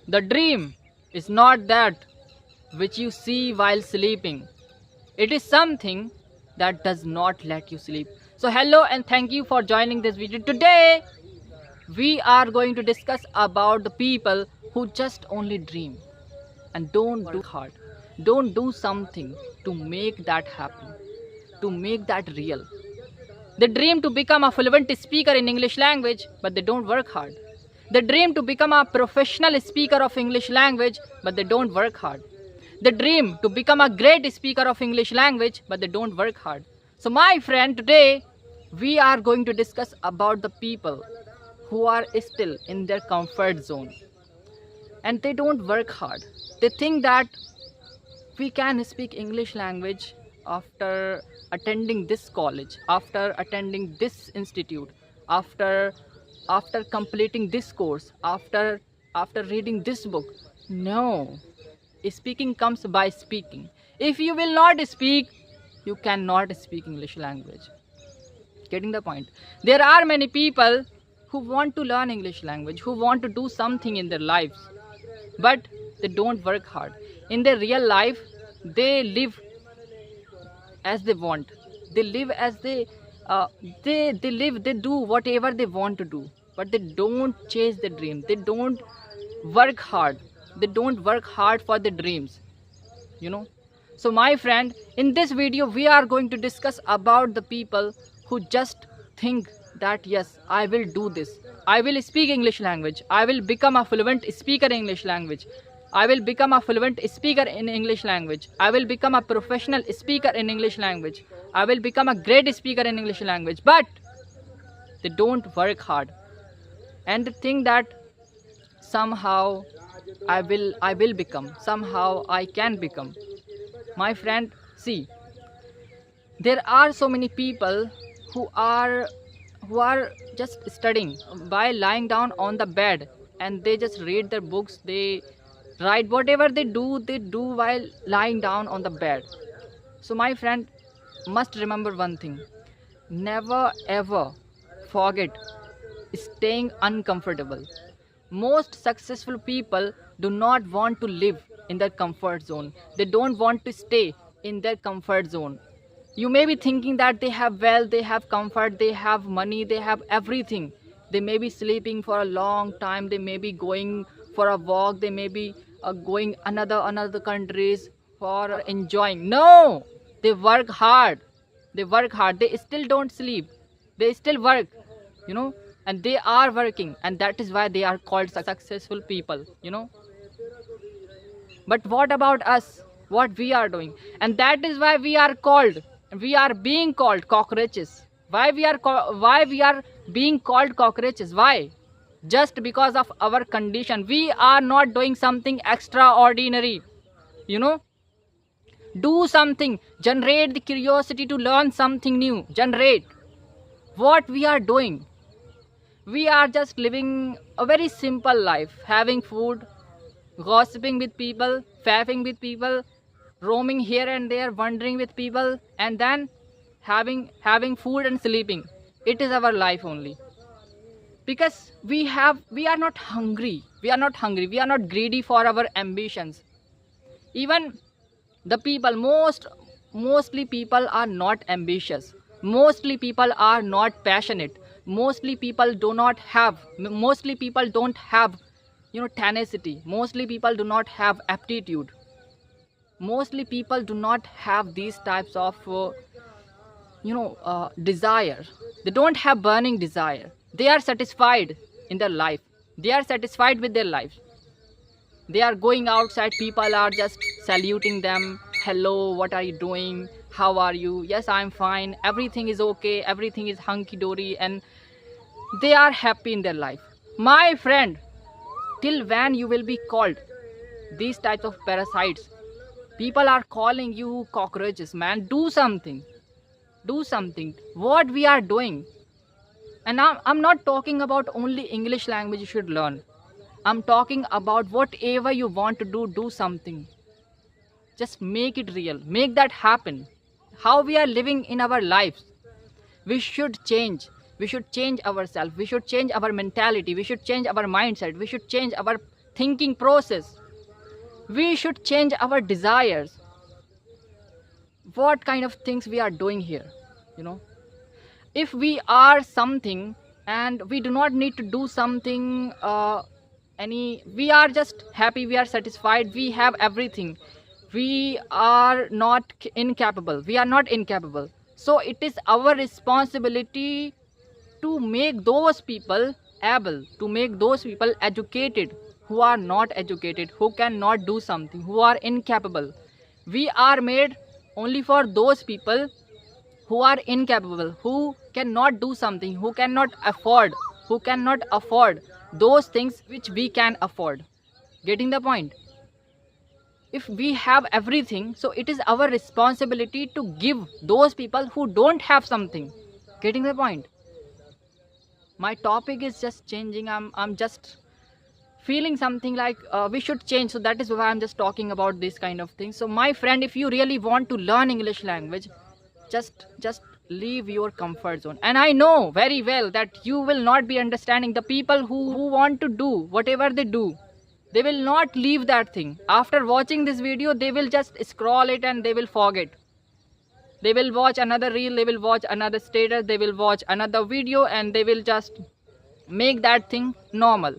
The dream is not that which you see while sleeping. It is something that does not let you sleep. So hello and thank you for joining this video. Today we are going to discuss about the people who just only dream and don't work hard. Don't do something to make that happen, to make that real. They dream to become a fluent speaker in English language, but they don't work hard. They dream to become a professional speaker of English language, but they don't work hard. They dream to become a great speaker of English language, but they don't work hard. So my friend, today we are going to discuss about the people who are still in their comfort zone and they don't work hard. They think that we can speak English language after attending this college, after attending this institute, after completing this course, after reading this book. No, speaking comes by speaking. If you will not speak, you cannot speak English language. Getting the point? There are many people who want to learn English language, who want to do something in their lives, but they don't work hard. In their real life, they live as they want. They live as they do whatever they want to do, but they don't chase their dream. They don't work hard. They don't work hard for their dreams, you know. So my friend, in this video we are going to discuss about the people who just think that yes, I will do this, I will speak English language, I will become a fluent speaker in English language, I will become a fluent speaker in English language, I will become a professional speaker in English language, I will become a great speaker in English language, but they don't work hard and they think that somehow I will become, somehow I can become. My friend, see, there are so many people who are just studying by lying down on the bed, and they just read their books, they write whatever they do while lying down on the bed. So my friend must remember one thing: never ever forget staying uncomfortable. Most successful people do not want to live in their comfort zone. They don't want to stay in their comfort zone. You may be thinking that they have wealth, they have comfort, they have money, they have everything. They may be sleeping for a long time, they may be going for a walk, they may be going another countries for enjoying. No, they work hard. They work hard. They still don't sleep. They still work, you know, and they are working, and that is why they are called successful people, you know. But what about us? What we are doing? And that is why we are being called cockroaches. Why we are being called cockroaches? Why? Just because of our condition. We are not doing something extraordinary, you know. Do something, generate the curiosity to learn something new. Generate. What we are doing, we are just living a very simple life, having food, gossiping with people, faffing with people, roaming here and there, wandering with people, and then having food and sleeping. It is our life only. Because we are not hungry. We are not greedy for our ambitions. Even the people, mostly people are not ambitious. Mostly people are not passionate. Mostly people don't have, you know, tenacity. Mostly people do not have aptitude. Mostly people do not have these types of desire. They don't have burning desire. They are satisfied in their life. They are satisfied with their life. They are going outside, people are just saluting them. Hello, what are you doing? How are you? Yes, I'm fine. Everything is okay. Everything is hunky-dory, and they are happy in their life. My friend, till when you will be called these types of parasites? People are calling you cockroaches, man. Do something. Do something. What we are doing. And I'm not talking about only English language you should learn. I'm talking about whatever you want to do something. Just make it real. Make that happen. How we are living in our lives. We should change. We should change ourselves. We should change our mentality. We should change our mindset. We should change our thinking process. We should change our desires. What kind of things we are doing here, you know? If we are something and we do not need to do something, we are just happy, we are satisfied, we have everything, we are not incapable. So it is our responsibility to make those people able, to make those people educated who are not educated, who cannot do something, who are incapable. We are made only for those people who are incapable, who cannot do something, who cannot afford those things which we can afford. Getting the point? If we have everything, so it is our responsibility to give those people who don't have something. Getting the point? My topic is just changing. I'm just feeling something like we should change, so that is why I'm just talking about this kind of thing. So my friend, if you really want to learn English language, just leave your comfort zone. And I know very well that you will not be understanding. The people who want to do whatever they do, they will not leave that thing. After watching this video, they will just scroll it and they will forget. They will watch another reel, they will watch another status, they will watch another video, and they will just make that thing normal.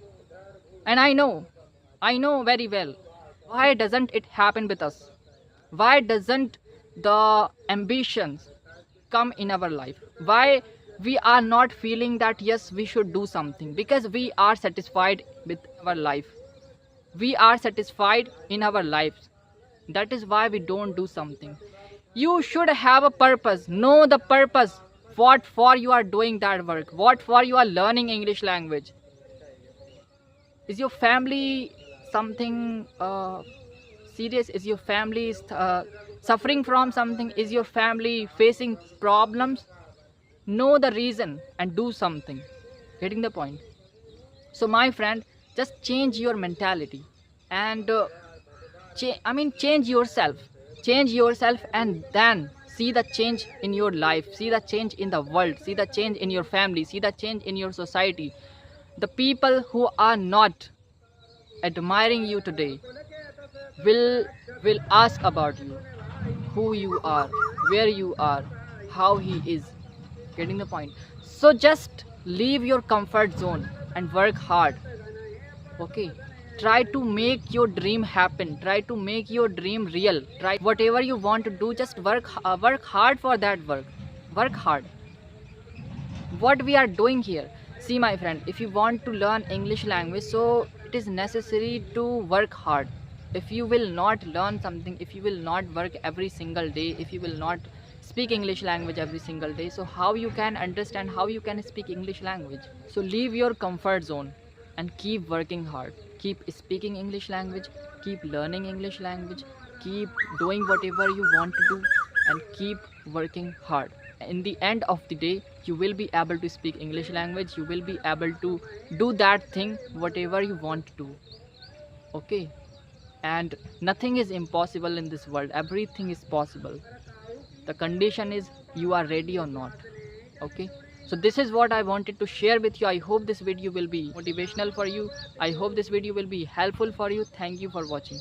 And I know very well, why doesn't it happen with us? Why doesn't the ambitions come in our life? Why we are not feeling that yes, we should do something? Because we are satisfied with our life. We are satisfied in our lives. That is why we don't do something. You should have a purpose. Know the purpose. What for you are doing that work? What for you are learning English language? Is your family something serious? Is your family suffering from something? Is your family facing problems? Know the reason and do something. Getting the point? So my friend, just change your mentality and change yourself. Change yourself, and then see the change in your life, see the change in the world, see the change in your family, see the change in your society. The people who are not admiring you today will ask about you, who you are, where you are, how he is. Getting the point? So just leave your comfort zone and work hard. Okay, try to make your dream happen, try to make your dream real. Try whatever you want to do, just work hard for that work hard. What we are doing here, see my friend, if you want to learn English language, so it is necessary to work hard. If you will not learn something, if you will not work every single day, if you will not speak English language every single day, so how you can understand, how you can speak English language? So leave your comfort zone and keep working hard. Keep speaking English language, keep learning English language, keep doing whatever you want to do, and keep working hard. In the end of the day, you will be able to speak English language, you will be able to do that thing whatever you want to do. Okay? And nothing is impossible in this world, everything is possible. The condition is you are ready or not. Okay? So this is what I wanted to share with you. I hope this video will be motivational for you. I hope this video will be helpful for you. Thank you for watching.